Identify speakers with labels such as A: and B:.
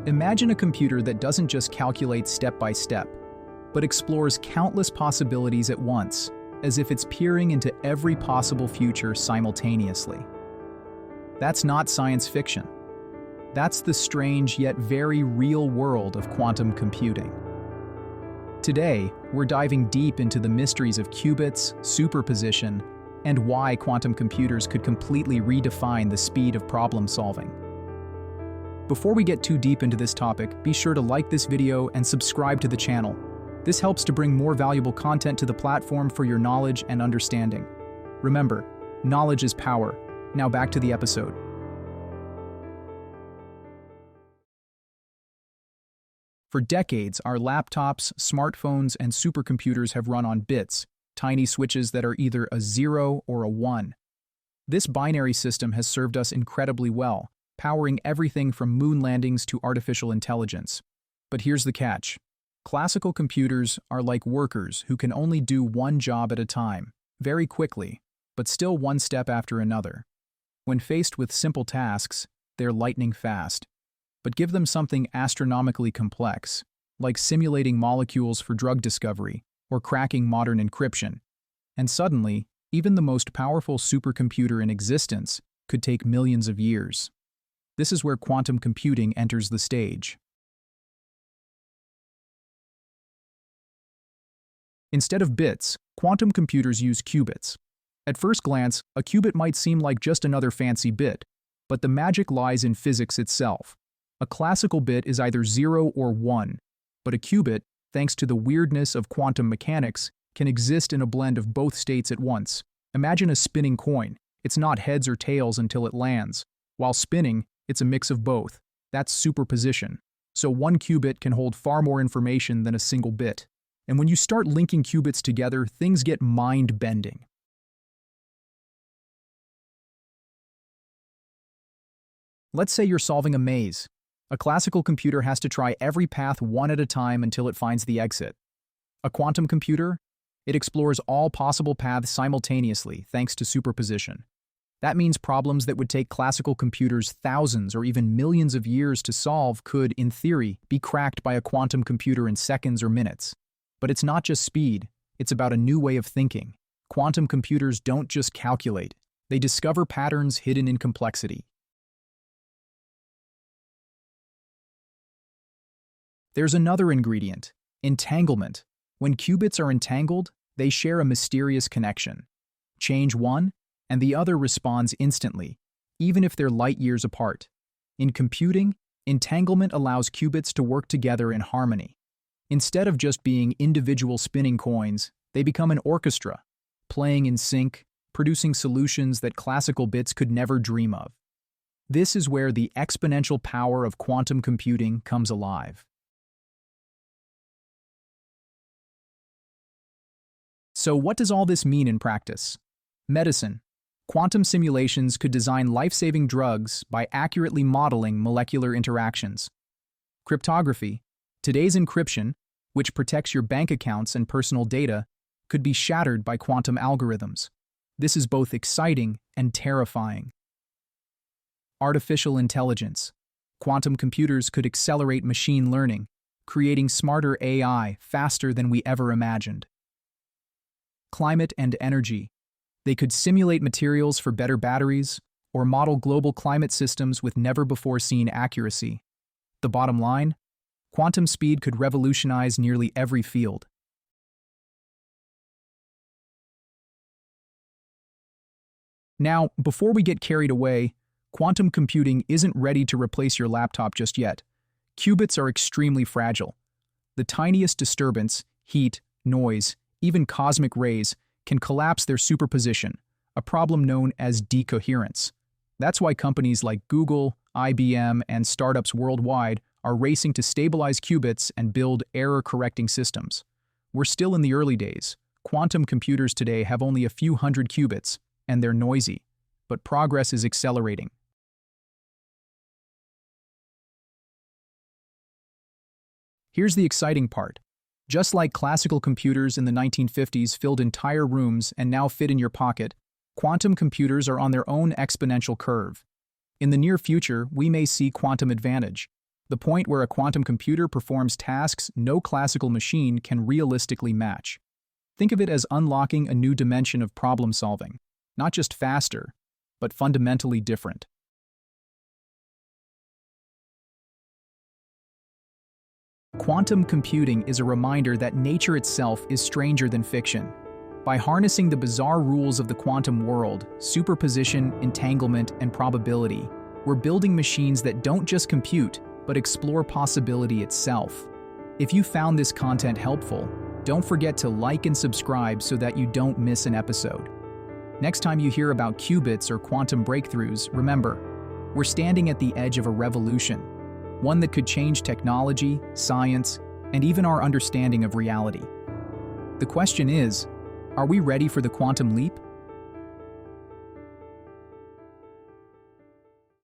A: Imagine a computer that doesn't just calculate step by step, but explores countless possibilities at once, as if it's peering into every possible future simultaneously. That's not science fiction. That's the strange yet very real world of quantum computing. Today, we're diving deep into the mysteries of qubits, superposition, and why quantum computers could completely redefine the speed of problem solving. Before we get too deep into this topic, be sure to like this video and subscribe to the channel. This helps to bring more valuable content to the platform for your knowledge and understanding. Remember, knowledge is power. Now back to the episode. For decades, our laptops, smartphones, and supercomputers have run on bits, tiny switches that are either a 0 or a 1. This binary system has served us incredibly well, powering everything from moon landings to artificial intelligence. But here's the catch. Classical computers are like workers who can only do one job at a time, very quickly, but still one step after another. When faced with simple tasks, they're lightning fast. But give them something astronomically complex, like simulating molecules for drug discovery or cracking modern encryption, and suddenly, even the most powerful supercomputer in existence could take millions of years. This is where quantum computing enters the stage. Instead of bits, quantum computers use qubits. At first glance, a qubit might seem like just another fancy bit, but the magic lies in physics itself. A classical bit is either 0 or 1, but a qubit, thanks to the weirdness of quantum mechanics, can exist in a blend of both states at once. Imagine a spinning coin. It's not heads or tails until it lands. While spinning, it's a mix of both. That's superposition. So one qubit can hold far more information than a single bit. And when you start linking qubits together, things get mind-bending. Let's say you're solving a maze. A classical computer has to try every path one at a time until it finds the exit. A quantum computer? It explores all possible paths simultaneously thanks to superposition. That means problems that would take classical computers thousands or even millions of years to solve could, in theory, be cracked by a quantum computer in seconds or minutes. But it's not just speed, it's about a new way of thinking. Quantum computers don't just calculate, they discover patterns hidden in complexity. There's another ingredient, entanglement. When qubits are entangled, they share a mysterious connection. Change one, and the other responds instantly, even if they're light years apart. In computing, entanglement allows qubits to work together in harmony. Instead of just being individual spinning coins, they become an orchestra, playing in sync, producing solutions that classical bits could never dream of. This is where the exponential power of quantum computing comes alive. So what does all this mean in practice? Medicine. Quantum simulations could design life-saving drugs by accurately modeling molecular interactions. Cryptography. Today's encryption, which protects your bank accounts and personal data, could be shattered by quantum algorithms. This is both exciting and terrifying. Artificial intelligence. Quantum computers could accelerate machine learning, creating smarter AI faster than we ever imagined. Climate and energy. They could simulate materials for better batteries or model global climate systems with never-before-seen accuracy. The bottom line? Quantum speed could revolutionize nearly every field. Now, before we get carried away, quantum computing isn't ready to replace your laptop just yet. Qubits are extremely fragile. The tiniest disturbance, heat, noise, even cosmic rays, can collapse their superposition, a problem known as decoherence. That's why companies like Google, IBM, and startups worldwide are racing to stabilize qubits and build error-correcting systems. We're still in the early days. Quantum computers today have only a few hundred qubits, and they're noisy. But progress is accelerating. Here's the exciting part. Just like classical computers in the 1950s filled entire rooms and now fit in your pocket, quantum computers are on their own exponential curve. In the near future, we may see quantum advantage. the point where a quantum computer performs tasks no classical machine can realistically match. Think of it as unlocking a new dimension of problem solving, not just faster, but fundamentally different. Quantum computing is a reminder that nature itself is stranger than fiction. By harnessing the bizarre rules of the quantum world, superposition, entanglement, and probability, we're building machines that don't just compute, but explore possibility itself. If you found this content helpful, don't forget to like and subscribe so that you don't miss an episode. Next time you hear about qubits or quantum breakthroughs, remember, we're standing at the edge of a revolution, one that could change technology, science, and even our understanding of reality. The question is, are we ready for the quantum leap?